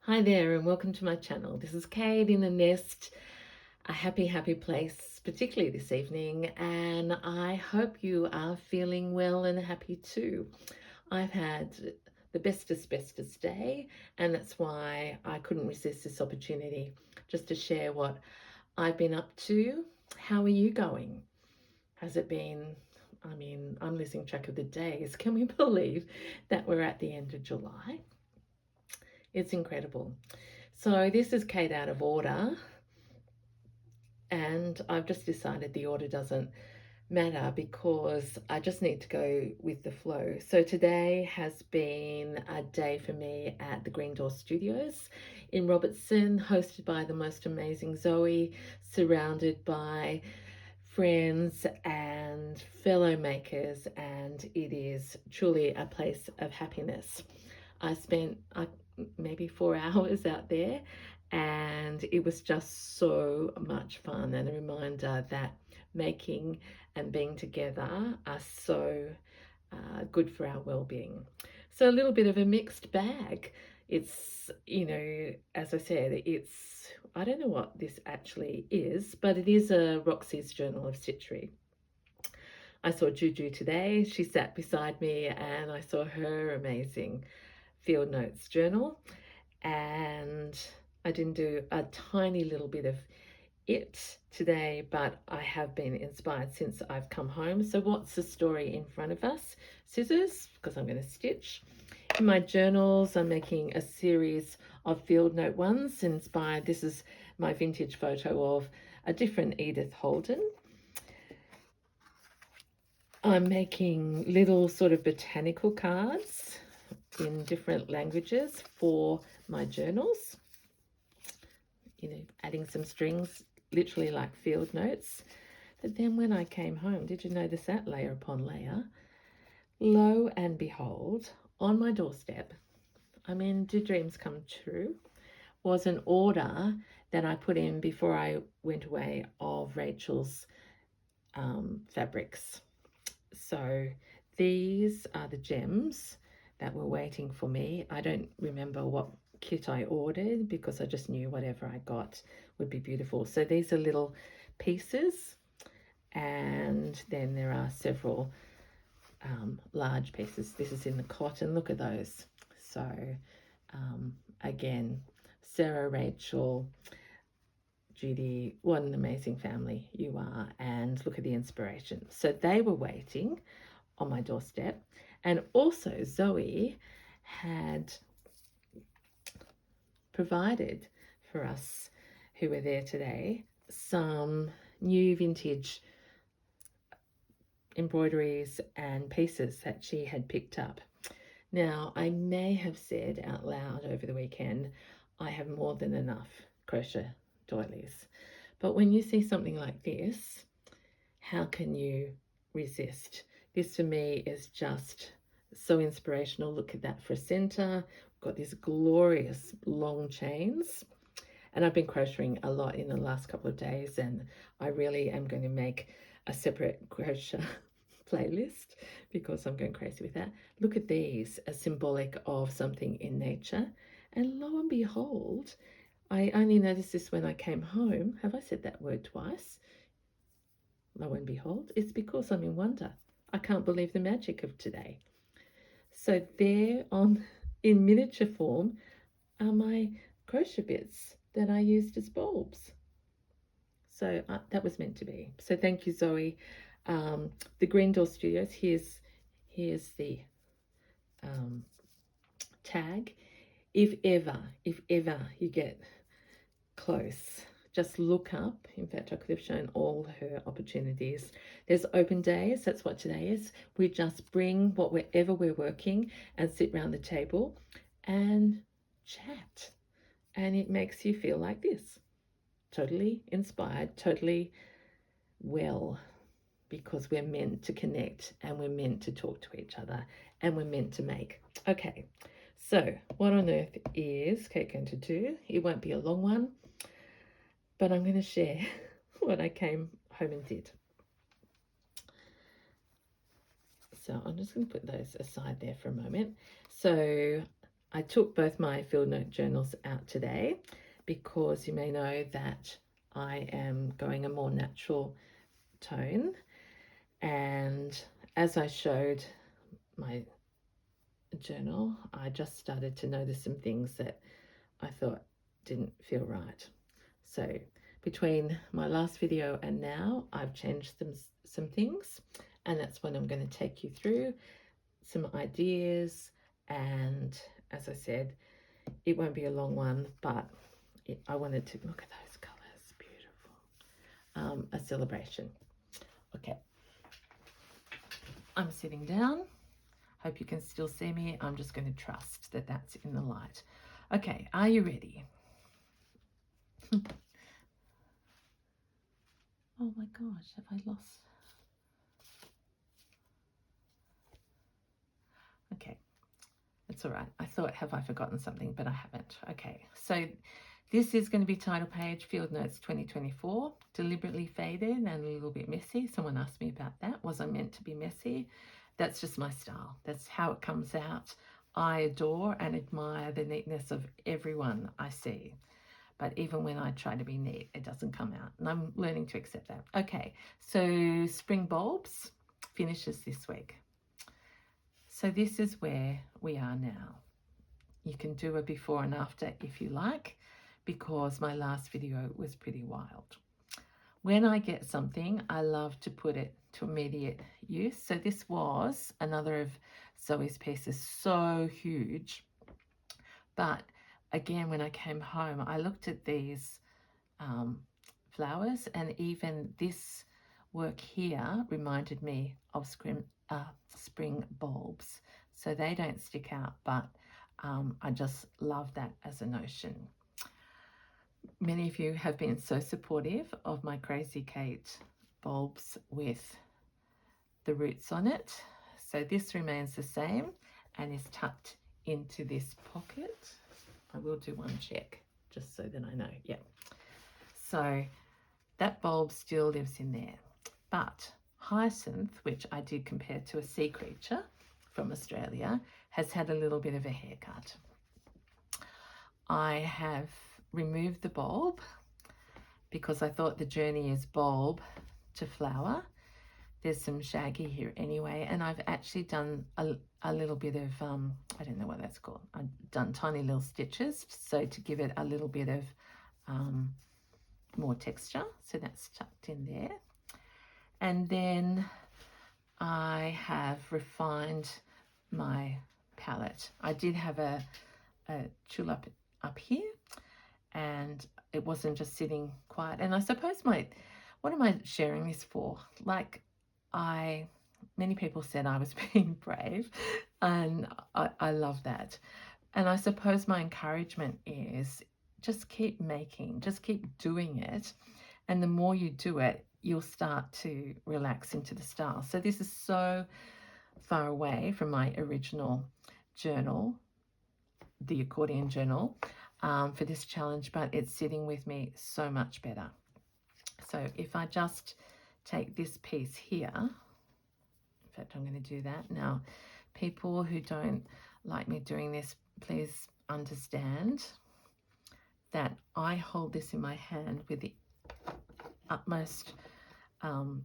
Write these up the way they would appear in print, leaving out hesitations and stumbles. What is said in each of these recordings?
Hi there and welcome to my channel. This is Kate in the nest, a happy place, particularly this evening, and I hope you are feeling well and happy too. I've had the bestest day, and that's why I couldn't resist this opportunity just to share what I've been up to. How are you going? Has it been, I'm losing track of the days. Can we believe that we're at the end of July? It's incredible. So this is Kate out of order, and I've just decided the order doesn't matter because I just need to go with the flow. So today has been a day for me at the Green Door Studios in Robertson, hosted by the most amazing Zoe, surrounded by friends and fellow makers, and it is truly a place of happiness. I spent maybe 4 hours out there, and it was just so much fun, and a reminder that making and being together are so good for our well-being. So a little bit of a mixed bag. It's, as I said, I don't know what this actually is, but it is a Roxy's Journal of Stitchery. I saw Juju today. She sat beside me and I saw her amazing field notes journal, and I didn't do a tiny little bit of it today, but I have been inspired since I've come home. So what's the story in front of us? Scissors, because I'm going to stitch. In my journals, I'm making a series of field note ones inspired. This is my vintage photo of a different Edith Holden. I'm making little sort of botanical cards in different languages for my journals. Adding some strings, literally like field notes. But then when I came home, did you notice that layer upon layer? Lo and behold, on my doorstep, do dreams come true, was an order that I put in before I went away of Rachel's fabrics. So these are the gems that were waiting for me. I don't remember what kit I ordered because I just knew whatever I got would be beautiful. So these are little pieces, and then there are several large pieces. This is in the cotton. Look at those. So again, Sarah, Rachel, Judy, what an amazing family you are, and look at the inspiration. So they were waiting on my doorstep, and also Zoe had provided for us who were there today some new vintage embroideries and pieces that she had picked up. Now, I may have said out loud over the weekend, I have more than enough crochet doilies. But when you see something like this, how can you resist? This for me is just so inspirational. Look at that for a center. We've got these glorious long chains. And I've been crocheting a lot in the last couple of days, and I really am going to make a separate crochet playlist because I'm going crazy with that. Look at these as symbolic of something in nature. And lo and behold, I only noticed this when I came home. Have I said that word twice? Lo and behold, it's because I'm in wonder. I can't believe the magic of today. So there in miniature form are my crochet bits that I used as bulbs. So that was meant to be. So thank you, Zoe. The Green Door Studios, here's the tag. If ever you get close, just look up. In fact, I could have shown all her opportunities. There's open days. That's what today is. We just bring whatever we're working and sit around the table and chat. And it makes you feel like this. Totally inspired, totally well, because we're meant to connect and we're meant to talk to each other and we're meant to make. Okay, so what on earth is Kate going to do? It won't be a long one, but I'm going to share what I came home and did. So I'm just going to put those aside there for a moment. So I took both my field note journals out today because you may know that I am going a more natural tone, and as I showed my journal, I just started to notice some things that I thought didn't feel right. So between my last video and now, I've changed some things, and that's what I'm going to take you through, some ideas. And as I said, it won't be a long one, but I wanted to look at those colors, beautiful. A celebration. Okay, I'm sitting down. Hope you can still see me. I'm just going to trust that that's in the light. Okay, are you ready? Oh my gosh, have I lost? Okay, it's all right. I thought, have I forgotten something? But I haven't. Okay, so this is going to be title page, Field Notes 2024, deliberately faded and a little bit messy. Someone asked me about that. Was I meant to be messy? That's just my style. That's how it comes out. I adore and admire the neatness of everyone I see. But even when I try to be neat, it doesn't come out. And I'm learning to accept that. Okay, so spring bulbs finishes this week. So this is where we are now. You can do a before and after if you like, because my last video was pretty wild. When I get something, I love to put it to immediate use. So this was another of Zoe's pieces, so huge. But again, when I came home, I looked at these flowers, and even this work here reminded me of spring bulbs. So they don't stick out, but I just love that as a notion. Many of you have been so supportive of my Crazy Kate bulbs with the roots on it. So this remains the same and is tucked into this pocket. I will do one check just so that I know. Yeah. So that bulb still lives in there. But Hyacinth, which I did compare to a sea creature from Australia, has had a little bit of a haircut. I have removed the bulb because I thought the journey is bulb to flower. There's some shaggy here anyway, and I've actually done a little bit of, I don't know what that's called. I've done tiny little stitches, so to give it a little bit of more texture. So that's tucked in there. And then I have refined my palette. I did have a tulip up here, and it wasn't just sitting quiet. And I suppose what am I sharing this for? Like, many people said I was being brave, and I love that. And I suppose my encouragement is just keep making, just keep doing it. And the more you do it, you'll start to relax into the style. So this is so far away from my original journal, the Accordion journal, for this challenge, but it's sitting with me so much better. So if I just take this piece here, in fact, I'm going to do that. Now, people who don't like me doing this, please understand that I hold this in my hand with the utmost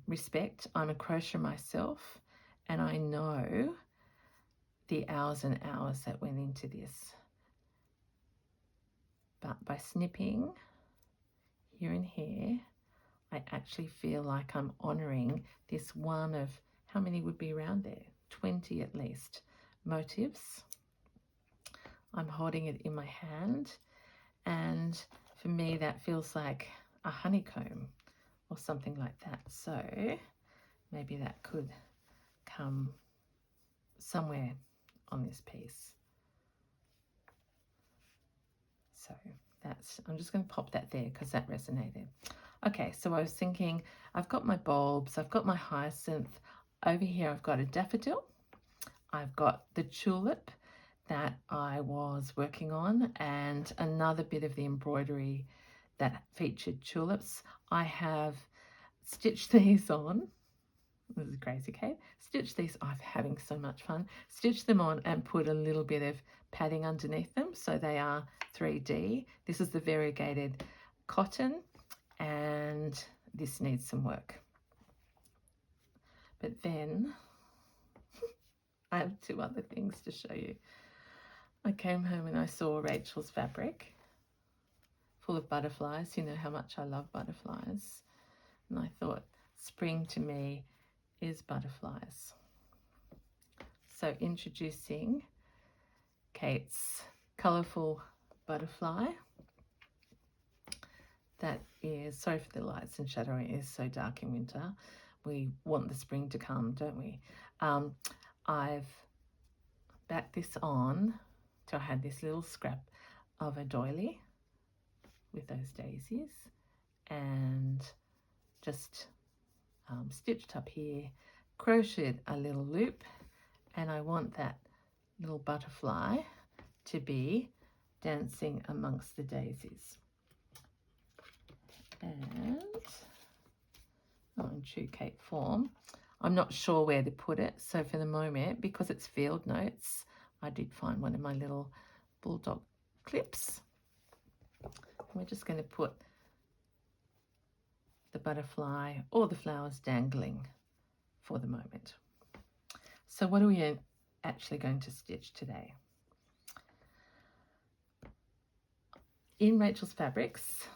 respect. I'm a crocheter myself, and I know the hours and hours that went into this. But by snipping here and here, I actually feel like I'm honouring this one of, how many would be around there? 20 at least motifs. I'm holding it in my hand, and for me that feels like a honeycomb or something like that. So maybe that could come somewhere on this piece. So I'm just going to pop that there because that resonated. Okay, so I was thinking, I've got my bulbs, I've got my hyacinth. Over here I've got a daffodil. I've got the tulip that I was working on, and another bit of the embroidery that featured tulips. I have stitched these on This is crazy, Kate. Stitch these. I'm having so much fun. Stitch them on and put a little bit of padding underneath them so they are 3D. This is the variegated cotton, and this needs some work. But then I have two other things to show you. I came home and I saw Rachel's fabric full of butterflies. You know how much I love butterflies. And I thought, spring to me is butterflies. So introducing Kate's colourful butterfly. That is, sorry for the lights and shadow, it is so dark in winter. We want the spring to come, don't we? I've backed this on, so I had this little scrap of a doily with those daisies, and just stitched up here, crocheted a little loop, and I want that little butterfly to be dancing amongst the daisies. And in true Kate form, I'm not sure where to put it, so for the moment, because it's field notes, I did find one of my little bulldog clips. We're just going to put the butterfly or the flowers dangling for the moment. So what are we actually going to stitch today? In Rachel's fabrics,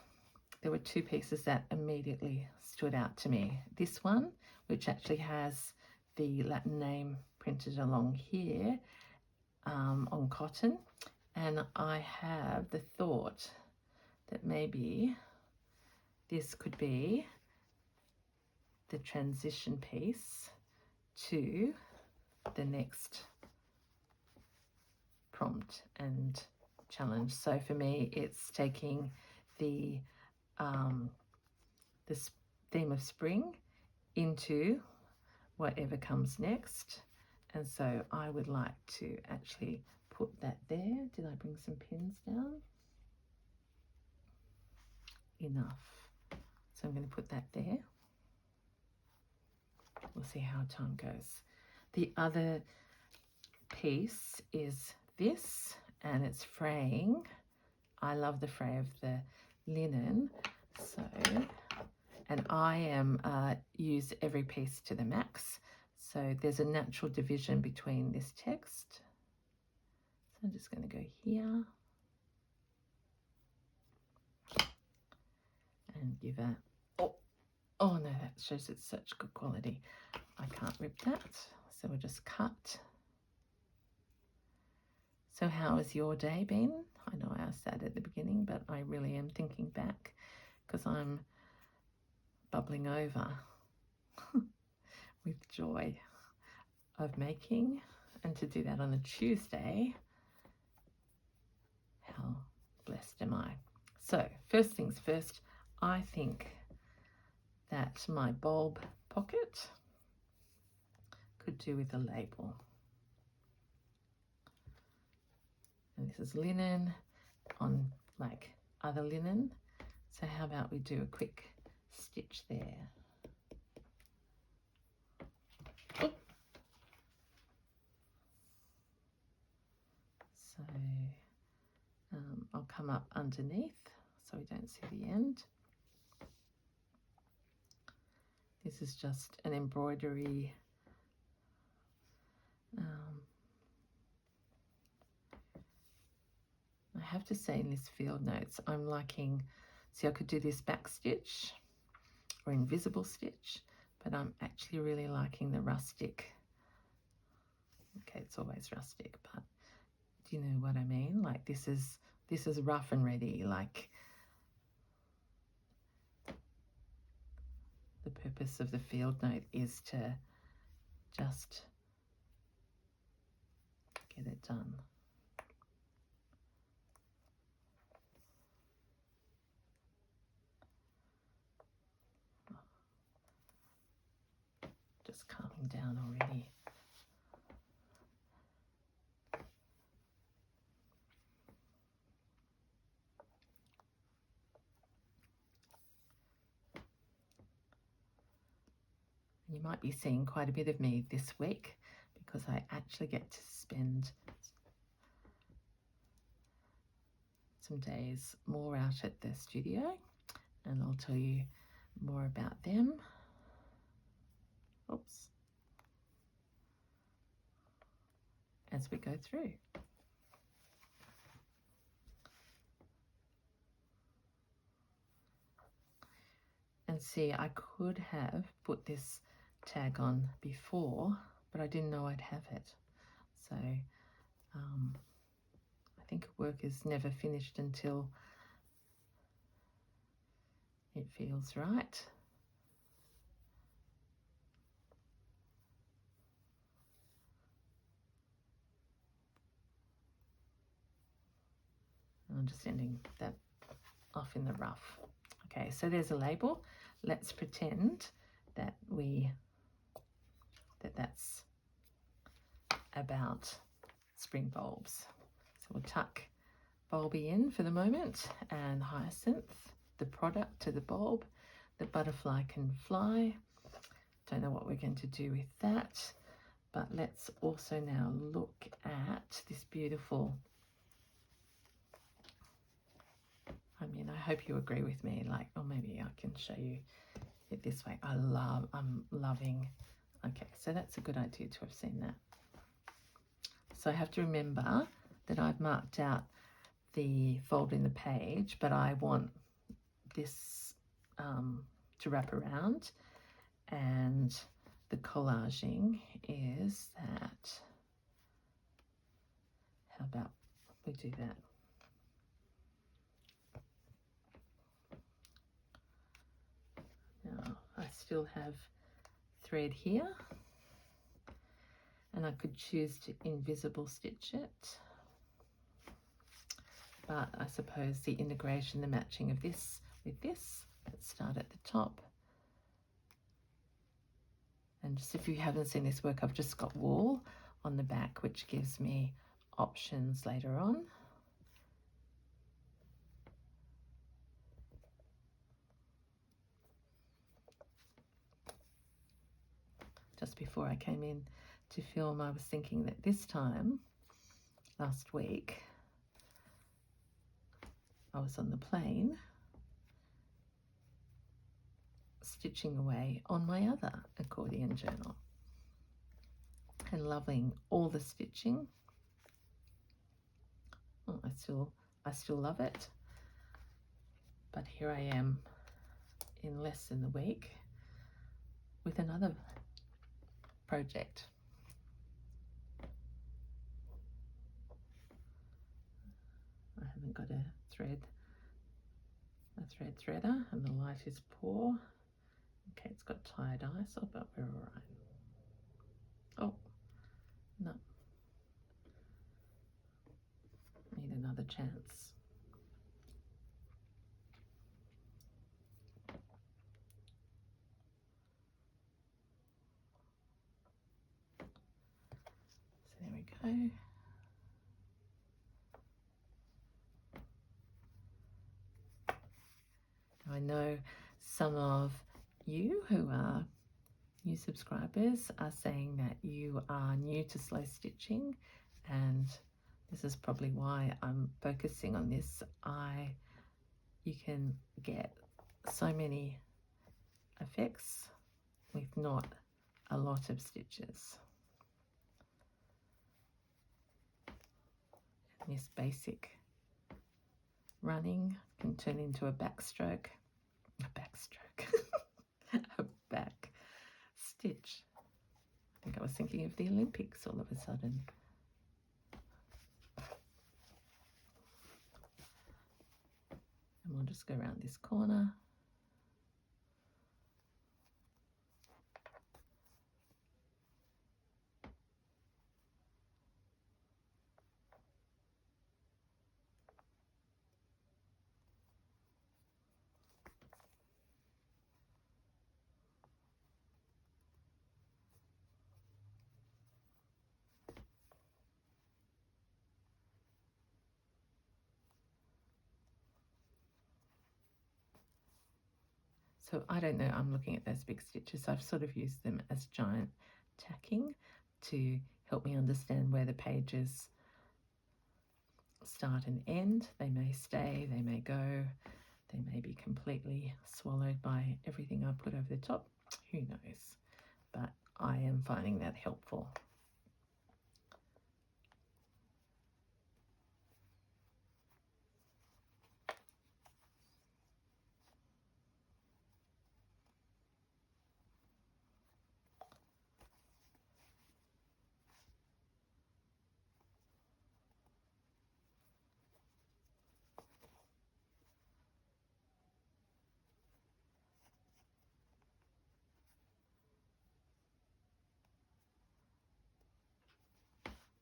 there were two pieces that immediately stood out to me. This one, which actually has the Latin name printed along here on cotton, and I have the thought that maybe this could be the transition piece to the next prompt and challenge. So for me, it's taking the theme of spring into whatever comes next, and so I would like to actually put that there. Did I bring some pins down? Enough. So I'm going to put that there. We'll see how time goes. The other piece is this, and it's fraying. I love the fray of the linen. So, and I am use every piece to the max. So there's a natural division between this text. So I'm just going to go here and give a, oh no, that shows it's such good quality. I can't rip that. So we'll just cut. So how has your day been? I know I asked that at the beginning, but I really am thinking back because I'm bubbling over with joy of making, and to do that on a Tuesday, how blessed am I? So first things first, I think that my bulb pocket could do with a label. And this is linen on like other linen. So how about we do a quick stitch there? Oh. So I'll come up underneath so we don't see the end. This is just an embroidery I have to say in this field notes, I'm liking, see I could do this back stitch or invisible stitch, but I'm actually really liking the rustic. Okay, it's always rustic, but do you know what I mean? Like this is rough and ready, like the purpose of the field note is to just get it done. Just calming down already. You might be seeing quite a bit of me this week because I actually get to spend some days more out at the studio, and I'll tell you more about them. Oops. As we go through. And see, I could have put this tag on before, but I didn't know I'd have it. So I think work is never finished until it feels right. And I'm just ending that off in the rough. Okay, so there's a label. Let's pretend that that's about spring bulbs. So we'll tuck bulby in for the moment, and hyacinth, the product to the bulb. The butterfly can fly. Don't know what we're going to do with that, but let's also now look at this beautiful, I mean, I hope you agree with me, like, or maybe I can show you it this way. I'm loving, okay, so that's a good idea to have seen that. So I have to remember that I've marked out the fold in the page, but I want this to wrap around, and the collaging is that, how about we do that? Now I still have thread here, and I could choose to invisible stitch it, but I suppose the integration, the matching of this with this, let's start at the top. And just if you haven't seen this work, I've just got wool on the back, which gives me options later on. Just before I came in to film, I was thinking that this time last week I was on the plane stitching away on my other accordion journal and loving all the stitching. Oh, I still love it, but here I am in less than a week with another project. I haven't got a thread threader, and the light is poor. Okay, it's got tie-dye, so but we're all right. Oh, no. Need another chance. So there we go. I know some of you who are new subscribers are saying that you are new to slow stitching, and this is probably why I'm focusing on this. You can get so many effects with not a lot of stitches. And this basic running can turn into a backstroke, a back stitch. I think I was thinking of the Olympics all of a sudden. And we'll just go around this corner. So I don't know, I'm looking at those big stitches. I've sort of used them as giant tacking to help me understand where the pages start and end. They may stay, they may go, they may be completely swallowed by everything I put over the top. Who knows? But I am finding that helpful.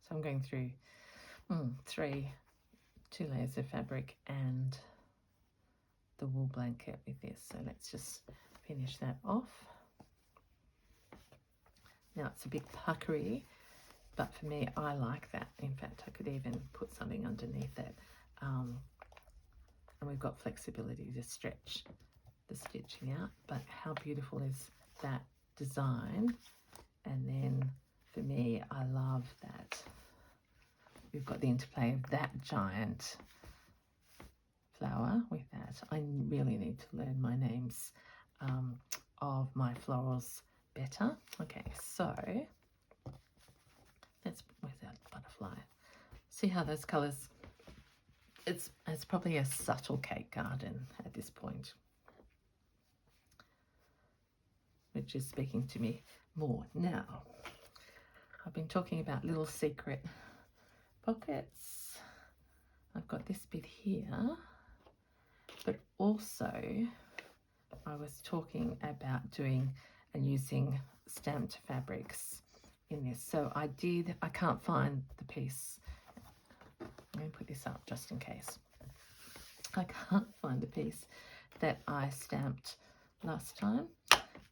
So I'm going through two layers of fabric and the wool blanket with this. So let's just finish that off. Now it's a bit puckery, but for me, I like that. In fact, I could even put something underneath it. And we've got flexibility to stretch the stitching out, but how beautiful is that design? And then for me, I love that we've got the interplay of that giant flower with that. I really need to learn my names of my florals better. Okay, so where's that butterfly? See how those colours, it's probably a subtle cake garden at this point, which is speaking to me more. Now, I've been talking about little secret pockets. I've got this bit here, but also I was talking about doing and using stamped fabrics in this. So I can't find the piece. I'm going to put this up just in case. I can't find the piece that I stamped last time,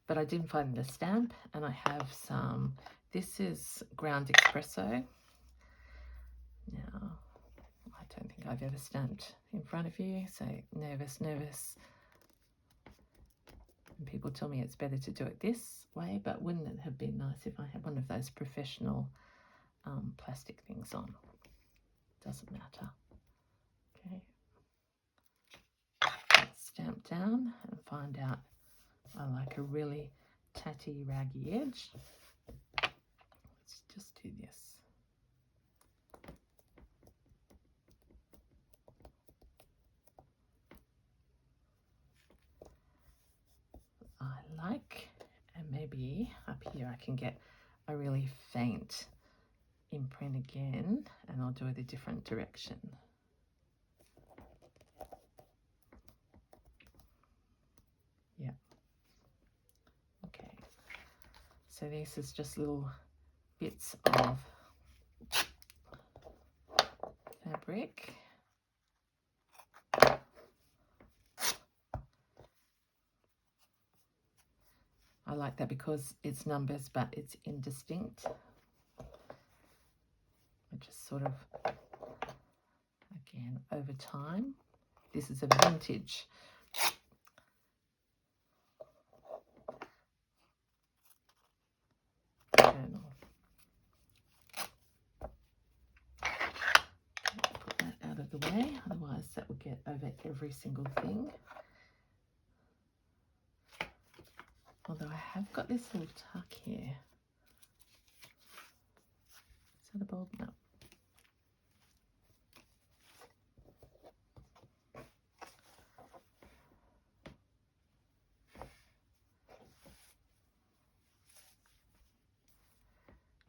but I didn't find the stamp, and I have some. This is ground espresso. Now, I don't think I've ever stamped in front of you, so nervous. And people tell me it's better to do it this way, but wouldn't it have been nice if I had one of those professional plastic things on? Doesn't matter. Okay. Stamp down and find out I like a really tatty, raggy edge. Let's just do this. I like, and maybe up here I can get a really faint imprint again, and I'll do it a different direction. Yeah. Okay. So this is just little bits of fabric. I like that because it's numbers, but it's indistinct. I just sort of, again, over time. This is a vintage journal. Put that out of the way, otherwise that will get over every single thing. Although I have got this little tuck here. Is that a bulb? No.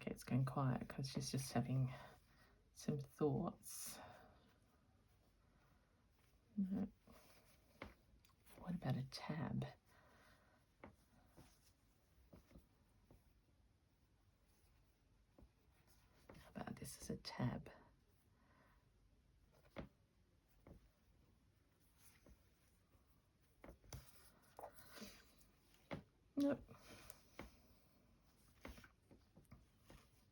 Okay, it's going quiet because she's just having some thoughts. No. What about a tab? How about this as a tab? Nope.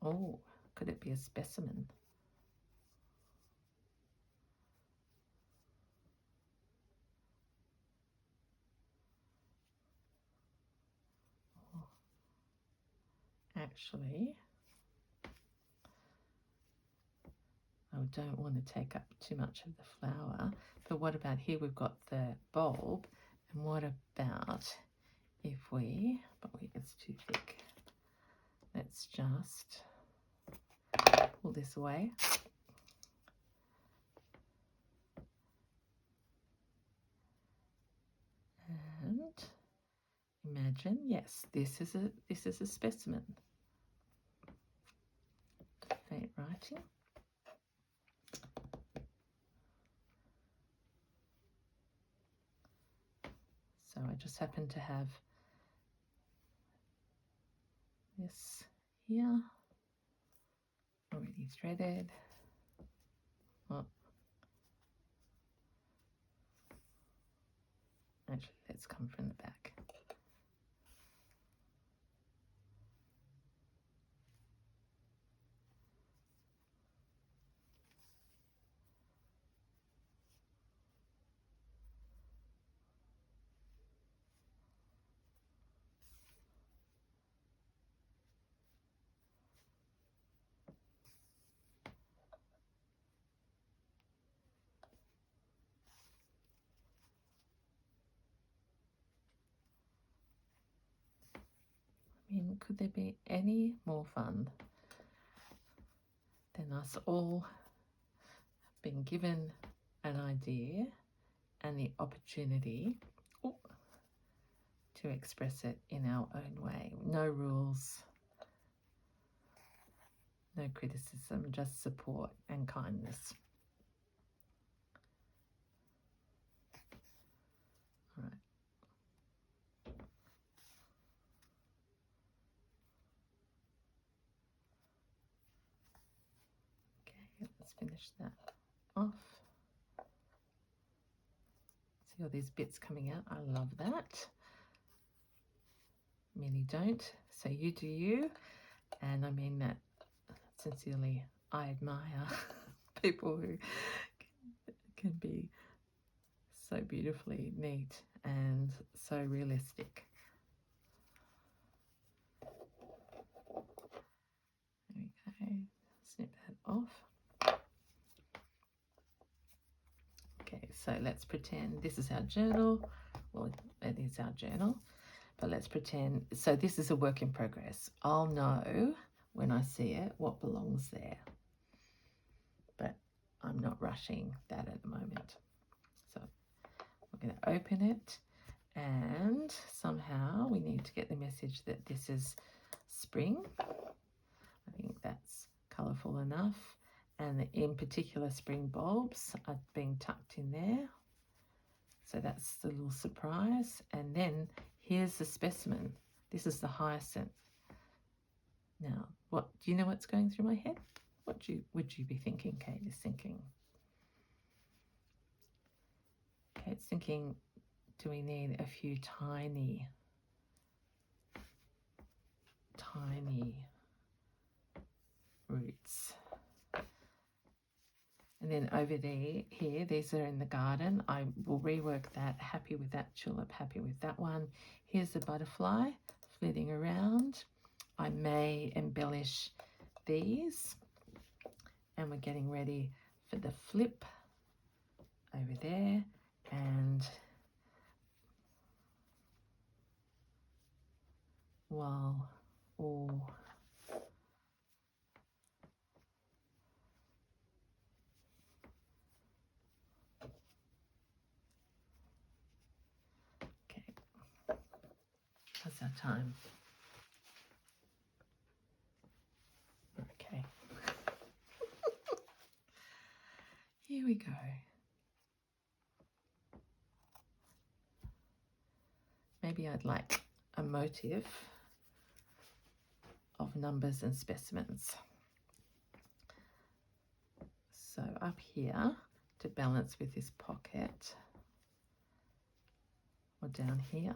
Oh, could it be a specimen? actually, I don't want to take up too much of the flower, but what about here? We've got the bulb, and what about if we, it's too thick. Let's just pull this away. And imagine, yes, this is a specimen. Faint writing. So I just happen to have this here already threaded. Well, actually, let's come from the back. I mean, could there be any more fun than us all being given an idea and the opportunity to express it in our own way? No rules, no criticism, just support and kindness. All right. Okay, let's finish that off. See all these bits coming out? I love that. Many don't, so you do you. And I mean that sincerely. I admire people who can be so beautifully neat and so realistic. There we go. Snip that off. Okay, so let's pretend this is our journal. Well, it is our journal, but let's pretend, so this is a work in progress. I'll know when I see it what belongs there, but I'm not rushing that at the moment. So we're going to open it, and somehow we need to get the message that this is spring. I think that's colourful enough, and in particular spring bulbs are being tucked in there. So that's the little surprise. And then here's the specimen. This is the hyacinth. Now, what do you know what's going through my head? What would you be thinking? Kate is thinking. Kate's thinking, do we need a few tiny roots? And then over there, here, these are in the garden. I will rework that. Happy with that tulip, happy with that one. Here's the butterfly flitting around. I may embellish these. And we're getting ready for the flip over there. And while all how's our time? Okay. Here we go. Maybe I'd like a motif of numbers and specimens. So up here to balance with this pocket, or down here.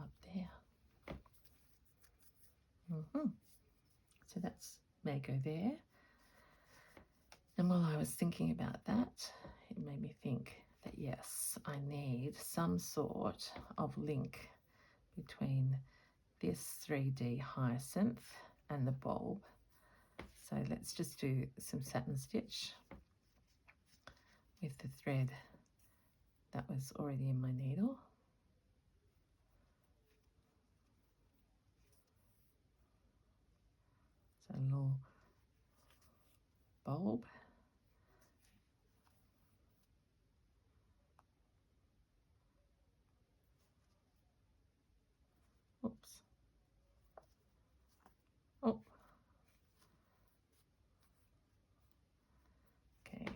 Up there. So that's may go there. And while I was thinking about that, it made me think that yes, I need some sort of link between this 3D hyacinth and the bulb. So let's just do some satin stitch with the thread that was already in my needle. So a little bulb. Oops. Oh. Okay.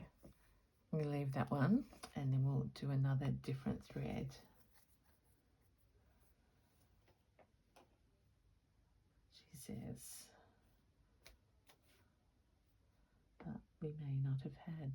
I'm going to leave that one and then we'll do another different thread. She says, but we may not have had.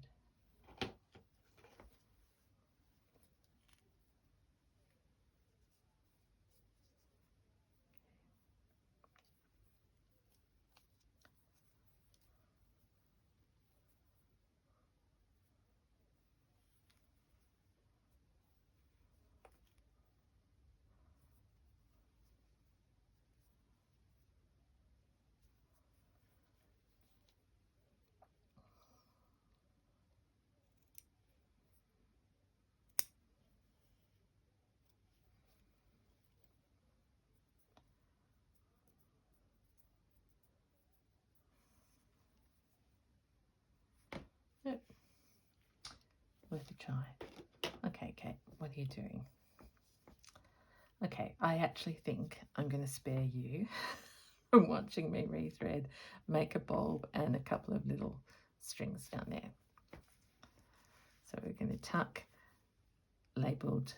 Nope. Worth a try. Okay, Kate, what are you doing? Okay, I actually think I'm going to spare you from watching me rethread, make a bulb and a couple of little strings down there. So we're going to tuck labelled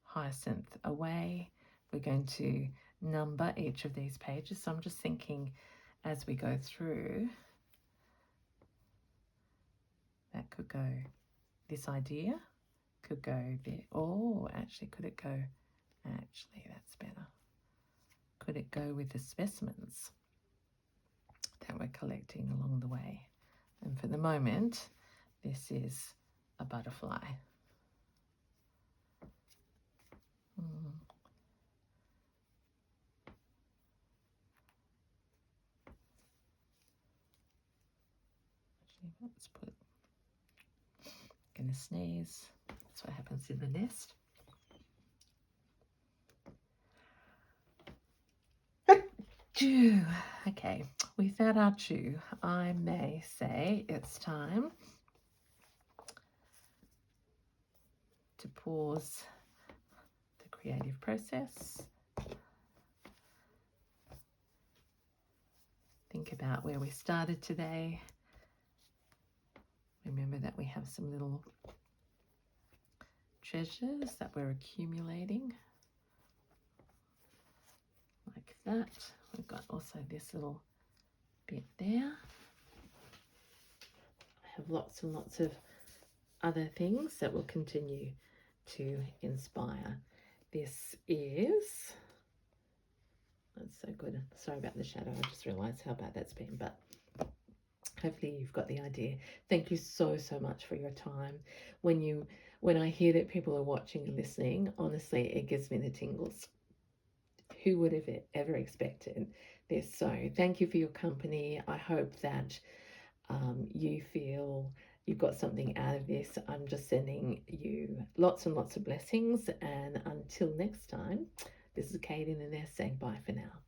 hyacinth away. We're going to number each of these pages. So I'm just thinking as we go through, that could go, this idea could go there. Oh, actually, could it go, actually, that's better. Could it go with the specimens that we're collecting along the way? And for the moment, this is a butterfly. Actually, let's put, gonna sneeze. That's what happens in the nest. Okay, without ado, I may say it's time to pause the creative process. Think about where we started today. Remember that we have some little treasures that we're accumulating. Like that. We've got also this little bit there. I have lots and lots of other things that will continue to inspire. This is, that's so good. Sorry about the shadow. I just realized how bad that's been, but hopefully you've got the idea. Thank you so much for your time. When I hear that people are watching and listening, honestly, it gives me the tingles. Who would have ever expected this? So thank you for your company. I hope that you feel you've got something out of this. I'm just sending you lots and lots of blessings. And until next time, this is Kate in the Nest saying bye for now.